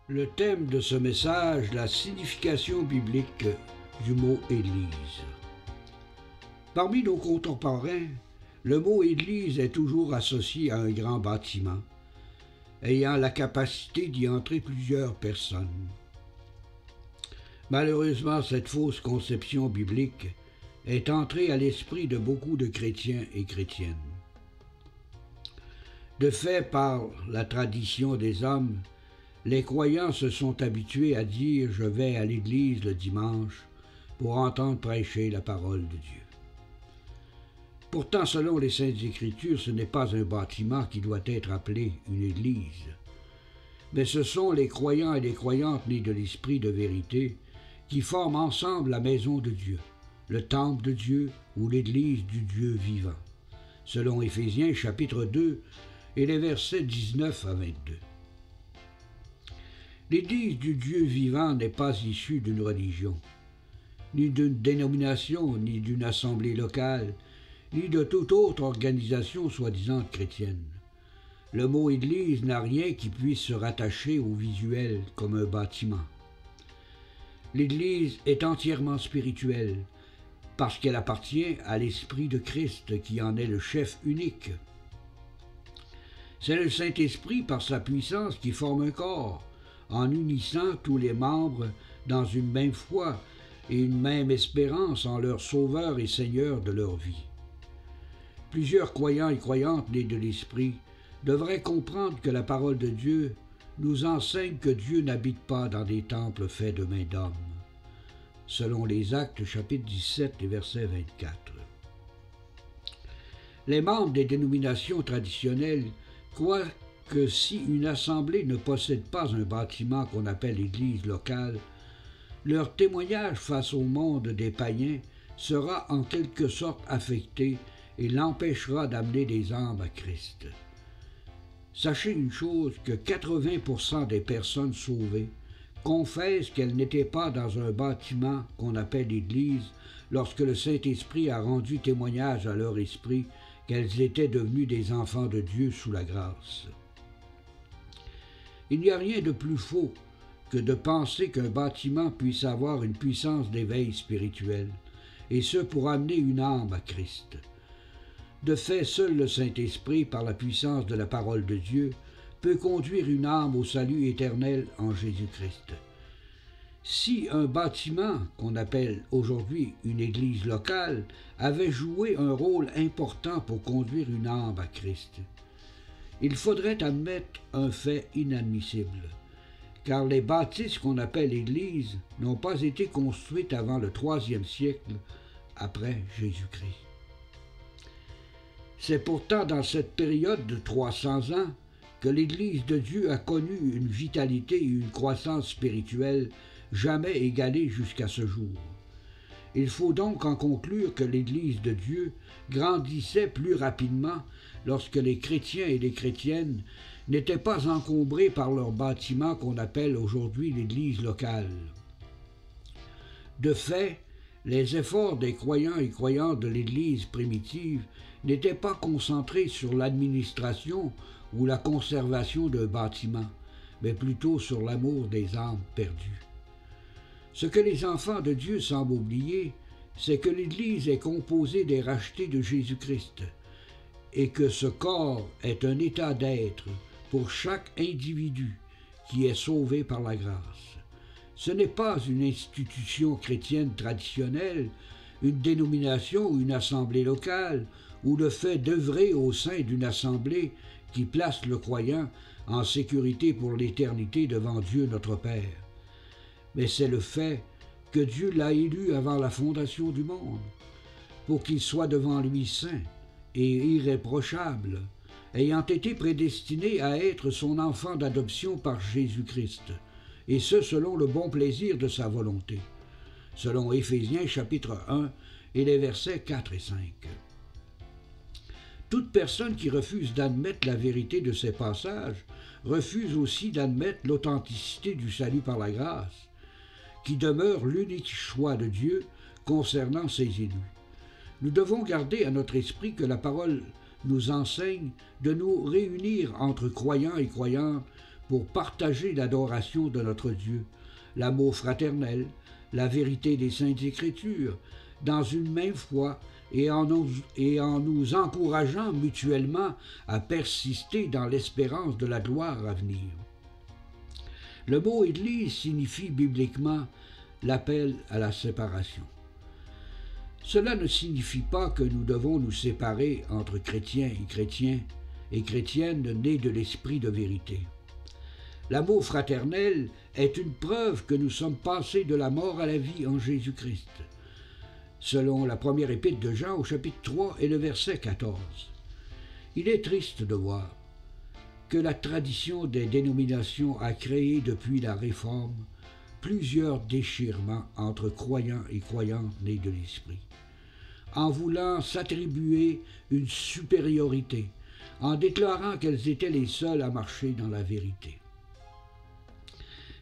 Le thème de ce message, la signification biblique du mot « Église ». Parmi nos contemporains, le mot « Église » est toujours associé à un grand bâtiment, ayant la capacité d'y entrer plusieurs personnes. Malheureusement, cette fausse conception biblique est entrée à l'esprit de beaucoup de chrétiens et chrétiennes. De fait, par la tradition des hommes, les croyants se sont habitués à dire « je vais à l'église le dimanche pour entendre prêcher la parole de Dieu ». Pourtant, selon les Saintes Écritures, ce n'est pas un bâtiment qui doit être appelé une église, mais ce sont les croyants et les croyantes nés de l'Esprit de vérité qui forment ensemble la maison de Dieu, le temple de Dieu ou l'église du Dieu vivant, selon Éphésiens chapitre 2 et les versets 19 à 22. L'Église du Dieu vivant n'est pas issue d'une religion, ni d'une dénomination, ni d'une assemblée locale, ni de toute autre organisation soi-disant chrétienne. Le mot « Église » n'a rien qui puisse se rattacher au visuel comme un bâtiment. L'Église est entièrement spirituelle, parce qu'elle appartient à l'Esprit de Christ qui en est le chef unique. C'est le Saint-Esprit par sa puissance qui forme un corps, en unissant tous les membres dans une même foi et une même espérance en leur Sauveur et Seigneur de leur vie. Plusieurs croyants et croyantes nés de l'Esprit devraient comprendre que la parole de Dieu nous enseigne que Dieu n'habite pas dans des temples faits de mains d'hommes, selon les Actes chapitre 17 et verset 24. Les membres des dénominations traditionnelles croient que si une assemblée ne possède pas un bâtiment qu'on appelle l'église locale, leur témoignage face au monde des païens sera en quelque sorte affecté et l'empêchera d'amener des âmes à Christ. Sachez une chose, que 80% des personnes sauvées confessent qu'elles n'étaient pas dans un bâtiment qu'on appelle l'église lorsque le Saint-Esprit a rendu témoignage à leur esprit qu'elles étaient devenues des enfants de Dieu sous la grâce. Il n'y a rien de plus faux que de penser qu'un bâtiment puisse avoir une puissance d'éveil spirituel, et ce pour amener une âme à Christ. De fait, seul le Saint-Esprit, par la puissance de la parole de Dieu, peut conduire une âme au salut éternel en Jésus-Christ. Si un bâtiment, qu'on appelle aujourd'hui une église locale, avait joué un rôle important pour conduire une âme à Christ, il faudrait admettre un fait inadmissible, car les bâtisses qu'on appelle églises n'ont pas été construites avant le IIIe siècle après Jésus-Christ. C'est pourtant dans cette période de 300 ans que l'Église de Dieu a connu une vitalité et une croissance spirituelle jamais égalées jusqu'à ce jour. Il faut donc en conclure que l'Église de Dieu grandissait plus rapidement lorsque les chrétiens et les chrétiennes n'étaient pas encombrés par leur bâtiment qu'on appelle aujourd'hui l'Église locale. De fait, les efforts des croyants et croyantes de l'Église primitive n'étaient pas concentrés sur l'administration ou la conservation d'un bâtiment, mais plutôt sur l'amour des âmes perdues. Ce que les enfants de Dieu semblent oublier, c'est que l'Église est composée des rachetés de Jésus-Christ et que ce corps est un état d'être pour chaque individu qui est sauvé par la grâce. Ce n'est pas une institution chrétienne traditionnelle, une dénomination ou une assemblée locale, ou le fait d'œuvrer au sein d'une assemblée qui place le croyant en sécurité pour l'éternité devant Dieu notre Père. Mais c'est le fait que Dieu l'a élu avant la fondation du monde, pour qu'il soit devant lui saint et irréprochable, ayant été prédestiné à être son enfant d'adoption par Jésus-Christ, et ce selon le bon plaisir de sa volonté, selon Éphésiens chapitre 1 et les versets 4 et 5. Toute personne qui refuse d'admettre la vérité de ces passages refuse aussi d'admettre l'authenticité du salut par la grâce, qui demeure l'unique choix de Dieu concernant ses élus. Nous devons garder à notre esprit que la parole nous enseigne de nous réunir entre croyants et croyantes pour partager l'adoration de notre Dieu, l'amour fraternel, la vérité des Saintes Écritures, dans une même foi et en nous encourageant mutuellement à persister dans l'espérance de la gloire à venir. Le mot « Église » signifie bibliquement l'appel à la séparation. Cela ne signifie pas que nous devons nous séparer entre chrétiens et chrétiennes nés de l'esprit de vérité. L'amour fraternel est une preuve que nous sommes passés de la mort à la vie en Jésus-Christ, selon la première épître de Jean au chapitre 3 et le verset 14. Il est triste de voir que la tradition des dénominations a créé depuis la Réforme plusieurs déchirements entre croyants et croyantes nés de l'Esprit, en voulant s'attribuer une supériorité, en déclarant qu'elles étaient les seules à marcher dans la vérité.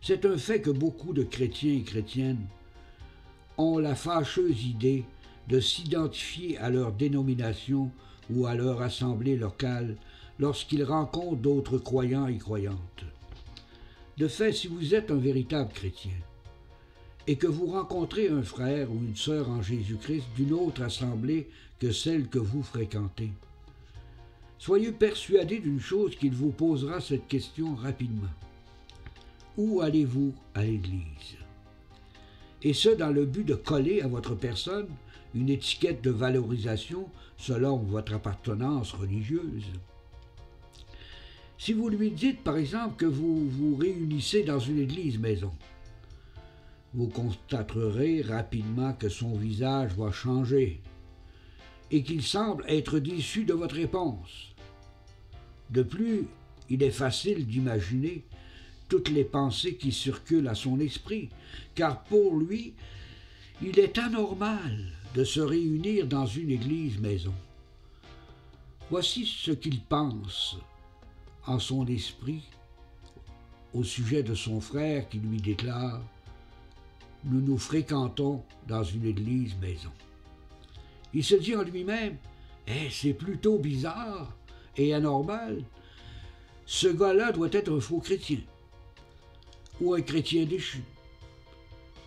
C'est un fait que beaucoup de chrétiens et chrétiennes ont la fâcheuse idée de s'identifier à leur dénomination ou à leur assemblée locale lorsqu'ils rencontrent d'autres croyants et croyantes. De fait, si vous êtes un véritable chrétien et que vous rencontrez un frère ou une sœur en Jésus-Christ d'une autre assemblée que celle que vous fréquentez, soyez persuadés d'une chose qu'il vous posera cette question rapidement. Où allez-vous à l'Église? Et ce, dans le but de coller à votre personne une étiquette de valorisation selon votre appartenance religieuse. Si vous lui dites, par exemple, que vous vous réunissez dans une église maison, vous constaterez rapidement que son visage va changer et qu'il semble être déçu de votre réponse. De plus, il est facile d'imaginer toutes les pensées qui circulent à son esprit, car pour lui, il est anormal de se réunir dans une église maison. Voici ce qu'il pense en son esprit au sujet de son frère qui lui déclare « Nous nous fréquentons dans une église maison ». Il se dit en lui-même « c'est plutôt bizarre et anormal. Ce gars-là doit être un faux chrétien ou un chrétien déchu.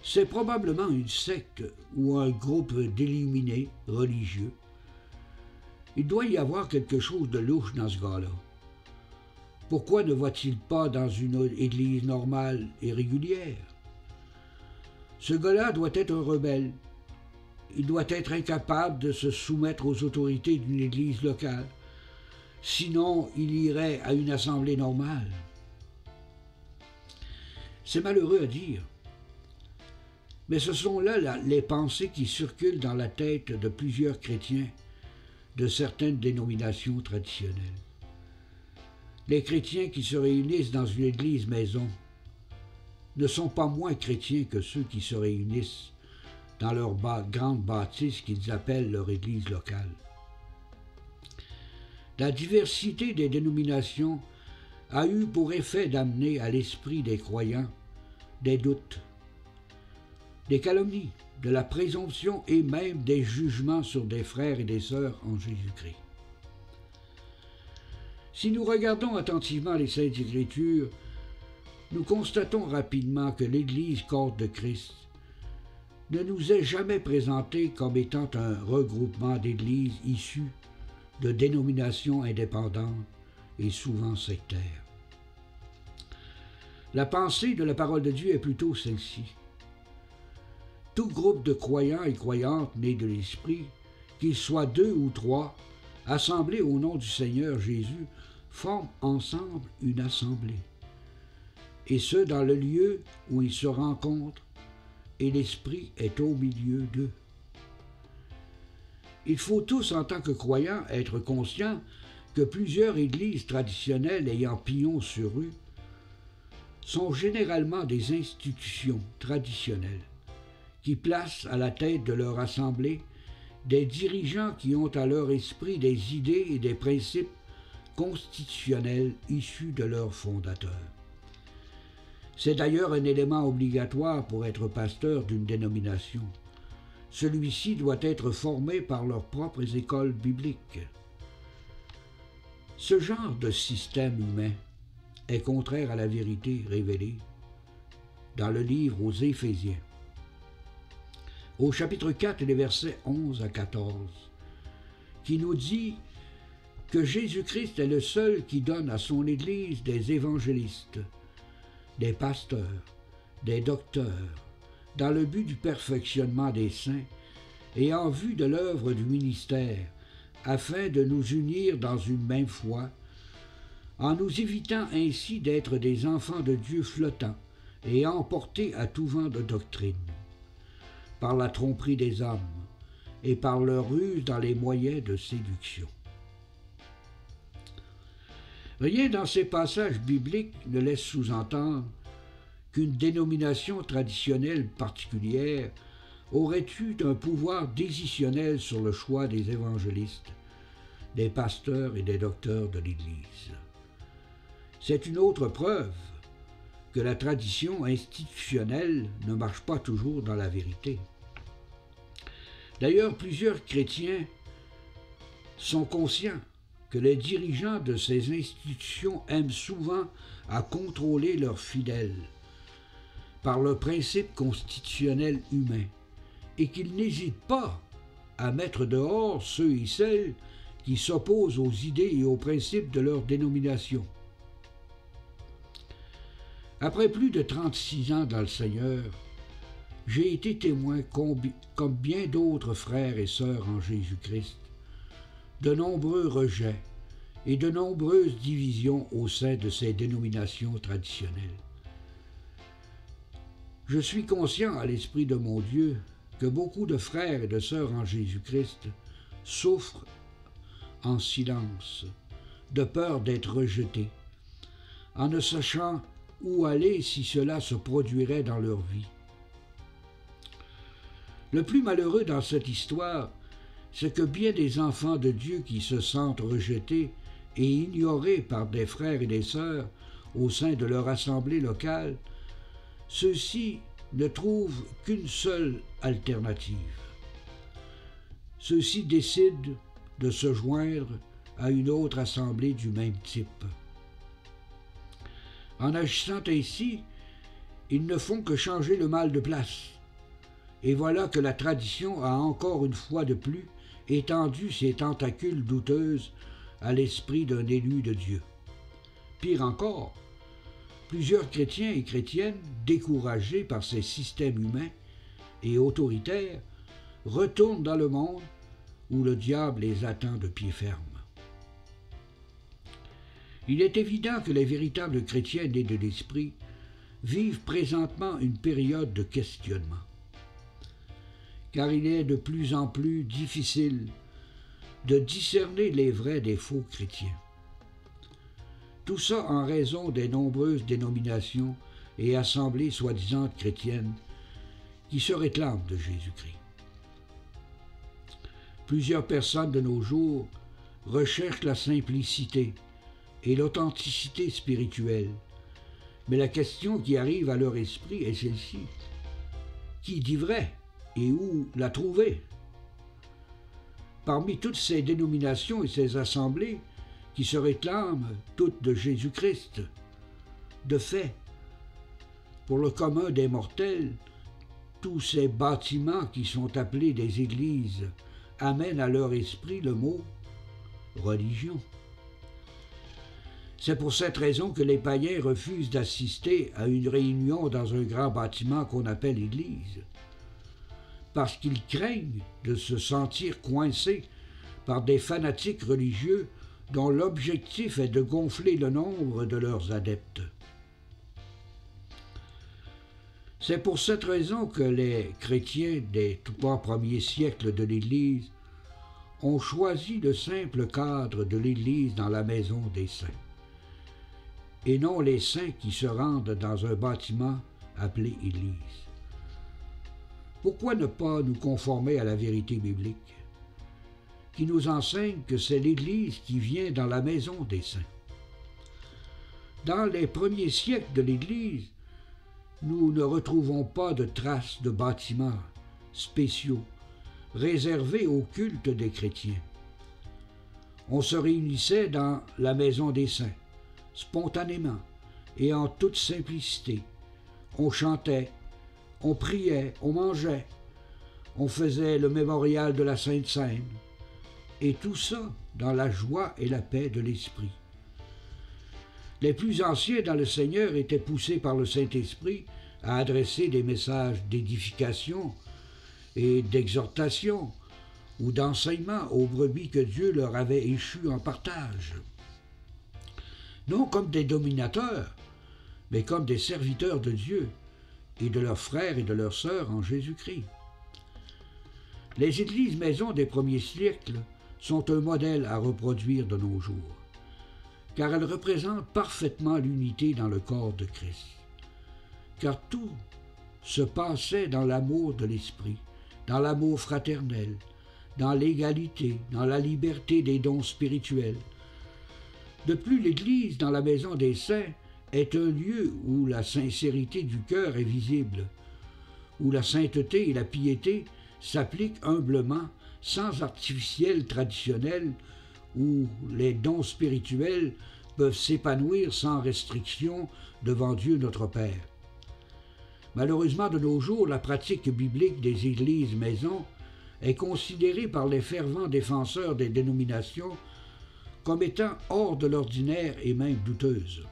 C'est probablement une secte ou un groupe d'illuminés religieux. Il doit y avoir quelque chose de louche dans ce gars-là. Pourquoi ne va-t-il pas dans une église normale et régulière? Ce gars-là doit être un rebelle. Il doit être incapable de se soumettre aux autorités d'une église locale. Sinon, il irait à une assemblée normale. » C'est malheureux à dire, mais ce sont là les pensées qui circulent dans la tête de plusieurs chrétiens de certaines dénominations traditionnelles. Les chrétiens qui se réunissent dans une église maison ne sont pas moins chrétiens que ceux qui se réunissent dans leur grande bâtisse qu'ils appellent leur église locale. La diversité des dénominations a eu pour effet d'amener à l'esprit des croyants des doutes, des calomnies, de la présomption et même des jugements sur des frères et des sœurs en Jésus-Christ. Si nous regardons attentivement les Saintes Écritures, nous constatons rapidement que l'Église corps de Christ ne nous est jamais présentée comme étant un regroupement d'églises issues de dénominations indépendantes et souvent sectaires. La pensée de la parole de Dieu est plutôt celle-ci. Tout groupe de croyants et croyantes nés de l'Esprit, qu'ils soient 2 ou 3, assemblés au nom du Seigneur Jésus, forment ensemble une assemblée. Et ce, dans le lieu où ils se rencontrent, et l'Esprit est au milieu d'eux. Il faut tous, en tant que croyants, être conscients que plusieurs églises traditionnelles ayant pignon sur rue sont généralement des institutions traditionnelles qui placent à la tête de leur assemblée des dirigeants qui ont à leur esprit des idées et des principes constitutionnels issus de leurs fondateurs. C'est d'ailleurs un élément obligatoire pour être pasteur d'une dénomination. Celui-ci doit être formé par leurs propres écoles bibliques. Ce genre de système humain est contraire à la vérité révélée dans le livre aux Éphésiens. Au chapitre 4, les versets 11 à 14, qui nous dit que Jésus-Christ est le seul qui donne à son Église des évangélistes, des pasteurs, des docteurs, dans le but du perfectionnement des saints et en vue de l'œuvre du ministère, afin de nous unir dans une même foi, en nous évitant ainsi d'être des enfants de Dieu flottants et emportés à tout vent de doctrine, par la tromperie des hommes et par leur ruse dans les moyens de séduction. Rien dans ces passages bibliques ne laisse sous-entendre qu'une dénomination traditionnelle particulière aurait eu un pouvoir décisionnel sur le choix des évangélistes, des pasteurs et des docteurs de l'Église. C'est une autre preuve que la tradition institutionnelle ne marche pas toujours dans la vérité. D'ailleurs, plusieurs chrétiens sont conscients que les dirigeants de ces institutions aiment souvent à contrôler leurs fidèles par le principe constitutionnel humain et qu'ils n'hésitent pas à mettre dehors ceux et celles qui s'opposent aux idées et aux principes de leur dénomination. Après plus de 36 ans dans le Seigneur, j'ai été témoin, comme bien d'autres frères et sœurs en Jésus-Christ, de nombreux rejets et de nombreuses divisions au sein de ces dénominations traditionnelles. Je suis conscient à l'Esprit de mon Dieu que beaucoup de frères et de sœurs en Jésus-Christ souffrent en silence, de peur d'être rejetés, en ne sachant où aller si cela se produirait dans leur vie. Le plus malheureux dans cette histoire, c'est que bien des enfants de Dieu qui se sentent rejetés et ignorés par des frères et des sœurs au sein de leur assemblée locale, ceux-ci ne trouvent qu'une seule alternative. Ceux-ci décident de se joindre à une autre assemblée du même type. En agissant ainsi, ils ne font que changer le mal de place. Et voilà que la tradition a encore une fois de plus étendu ses tentacules douteuses à l'esprit d'un élu de Dieu. Pire encore, plusieurs chrétiens et chrétiennes, découragés par ces systèmes humains et autoritaires, retournent dans le monde où le diable les attend de pied ferme. Il est évident que les véritables chrétiens nés de l'Esprit vivent présentement une période de questionnement, car il est de plus en plus difficile de discerner les vrais des faux chrétiens. Tout ça en raison des nombreuses dénominations et assemblées soi-disant chrétiennes qui se réclament de Jésus-Christ. Plusieurs personnes de nos jours recherchent la simplicité et l'authenticité spirituelle, mais la question qui arrive à leur esprit est celle-ci. Qui dit vrai et où la trouver? Parmi toutes ces dénominations et ces assemblées qui se réclament toutes de Jésus-Christ, de fait, pour le commun des mortels, tous ces bâtiments qui sont appelés des églises amènent à leur esprit le mot « religion ». C'est pour cette raison que les païens refusent d'assister à une réunion dans un grand bâtiment qu'on appelle église, parce qu'ils craignent de se sentir coincés par des fanatiques religieux dont l'objectif est de gonfler le nombre de leurs adeptes. C'est pour cette raison que les chrétiens des 3 premiers siècles de l'Église ont choisi le simple cadre de l'Église dans la maison des saints, et non les saints qui se rendent dans un bâtiment appelé Église. Pourquoi ne pas nous conformer à la vérité biblique, qui nous enseigne que c'est l'Église qui vient dans la maison des saints? Dans les premiers siècles de l'Église, nous ne retrouvons pas de traces de bâtiments spéciaux réservés au culte des chrétiens. On se réunissait dans la maison des saints, spontanément, et en toute simplicité. On chantait, on priait, on mangeait, on faisait le mémorial de la Sainte Seine, et tout ça dans la joie et la paix de l'Esprit. Les plus anciens dans le Seigneur étaient poussés par le Saint-Esprit à adresser des messages d'édification et d'exhortation ou d'enseignement aux brebis que Dieu leur avait échues en partage. Non comme des dominateurs, mais comme des serviteurs de Dieu et de leurs frères et de leurs sœurs en Jésus-Christ. Les églises maisons des premiers siècles sont un modèle à reproduire de nos jours, car elles représentent parfaitement l'unité dans le corps de Christ. Car tout se passait dans l'amour de l'Esprit, dans l'amour fraternel, dans l'égalité, dans la liberté des dons spirituels. De plus, l'Église dans la maison des saints est un lieu où la sincérité du cœur est visible, où la sainteté et la piété s'appliquent humblement, sans artificiel traditionnel, où les dons spirituels peuvent s'épanouir sans restriction devant Dieu notre Père. Malheureusement, de nos jours, la pratique biblique des églises maisons est considérée par les fervents défenseurs des dénominations comme étant hors de l'ordinaire et même douteuse.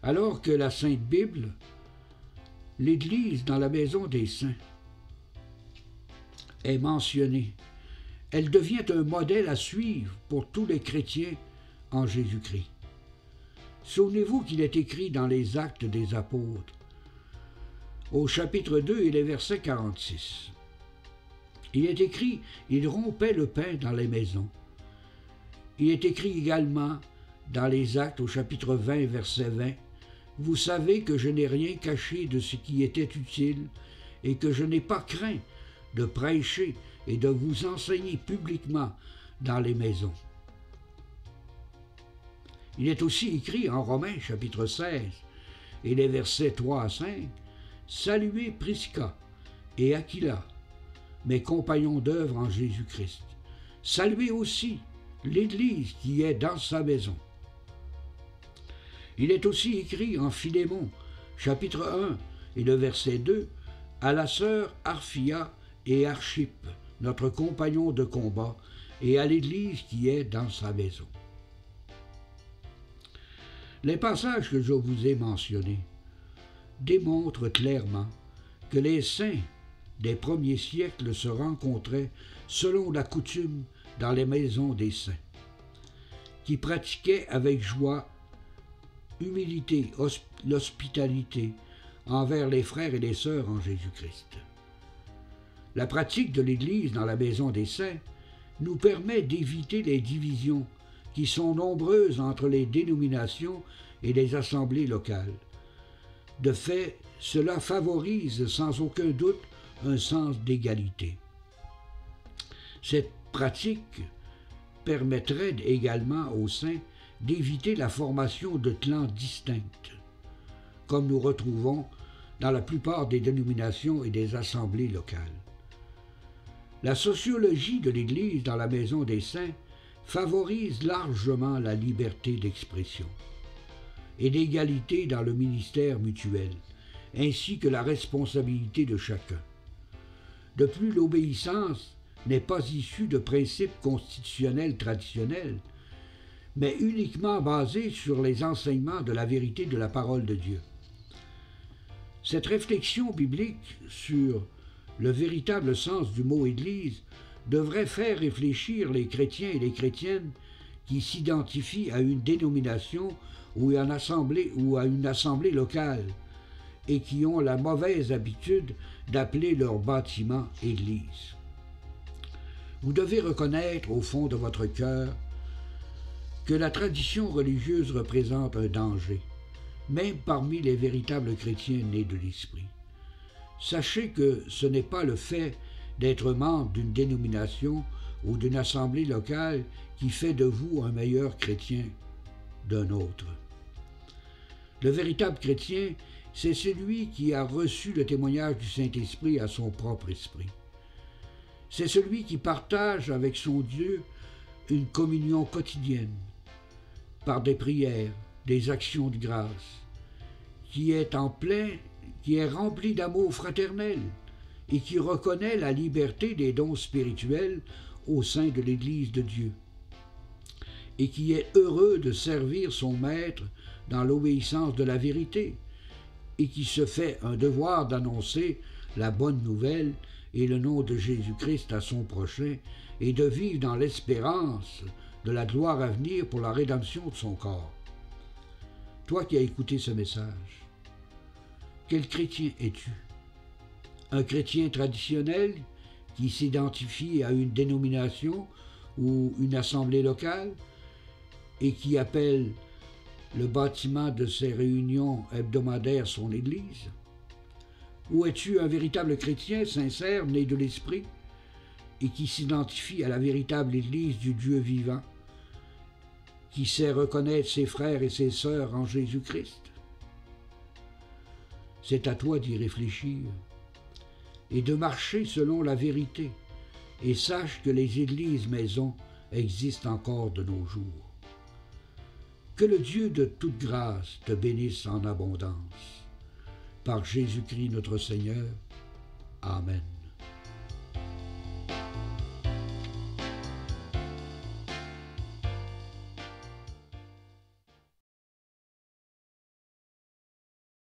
Alors que la Sainte Bible, l'Église dans la maison des saints, est mentionnée, elle devient un modèle à suivre pour tous les chrétiens en Jésus-Christ. Souvenez-vous qu'il est écrit dans les Actes des Apôtres, au chapitre 2 et les versets 46. Il est écrit « Ils rompaient le pain dans les maisons ». Il est écrit également dans les Actes au chapitre 20, verset 20, « Vous savez que je n'ai rien caché de ce qui était utile et que je n'ai pas craint de prêcher et de vous enseigner publiquement dans les maisons. » Il est aussi écrit en Romains chapitre 16 et les versets 3 à 5, « Saluez Prisca et Aquila, mes compagnons d'œuvre en Jésus-Christ. Saluez aussi l'Église qui est dans sa maison. » Il est aussi écrit en Philémon, chapitre 1 et le verset 2, « À la sœur Arphia et Archippe, notre compagnon de combat, et à l'Église qui est dans sa maison. » Les passages que je vous ai mentionnés démontrent clairement que les saints des premiers siècles se rencontraient selon la coutume dans les maisons des saints, qui pratiquaient avec joie, humilité, l'hospitalité envers les frères et les sœurs en Jésus-Christ. La pratique de l'Église dans la maison des saints nous permet d'éviter les divisions qui sont nombreuses entre les dénominations et les assemblées locales. De fait, cela favorise sans aucun doute un sens d'égalité. Cette pratique permettrait également aux saints d'éviter la formation de clans distincts, comme nous retrouvons dans la plupart des dénominations et des assemblées locales. La sociologie de l'Église dans la maison des saints favorise largement la liberté d'expression et l'égalité dans le ministère mutuel, ainsi que la responsabilité de chacun. De plus, l'obéissance n'est pas issue de principes constitutionnels traditionnels, mais uniquement basée sur les enseignements de la vérité de la parole de Dieu. Cette réflexion biblique sur le véritable sens du mot « Église » devrait faire réfléchir les chrétiens et les chrétiennes qui s'identifient à une dénomination ou à une assemblée locale et qui ont la mauvaise habitude d'appeler leur bâtiment « Église ». Vous devez reconnaître au fond de votre cœur que la tradition religieuse représente un danger, même parmi les véritables chrétiens nés de l'Esprit. Sachez que ce n'est pas le fait d'être membre d'une dénomination ou d'une assemblée locale qui fait de vous un meilleur chrétien d'un autre. Le véritable chrétien, c'est celui qui a reçu le témoignage du Saint-Esprit à son propre esprit. C'est celui qui partage avec son Dieu une communion quotidienne, par des prières, des actions de grâce, qui est rempli d'amour fraternel et qui reconnaît la liberté des dons spirituels au sein de l'Église de Dieu, et qui est heureux de servir son Maître dans l'obéissance de la vérité, et qui se fait un devoir d'annoncer la bonne nouvelle et le nom de Jésus-Christ à son prochain, et de vivre dans l'espérance de la gloire à venir pour la rédemption de son corps. Toi qui as écouté ce message, quel chrétien es-tu? Un chrétien traditionnel qui s'identifie à une dénomination ou une assemblée locale et qui appelle le bâtiment de ses réunions hebdomadaires son Église? Ou es-tu un véritable chrétien sincère, né de l'Esprit, et qui s'identifie à la véritable Église du Dieu vivant, qui sait reconnaître ses frères et ses sœurs en Jésus-Christ? C'est à toi d'y réfléchir et de marcher selon la vérité, et sache que les églises maisons existent encore de nos jours. Que le Dieu de toute grâce te bénisse en abondance. Par Jésus-Christ notre Seigneur. Amen.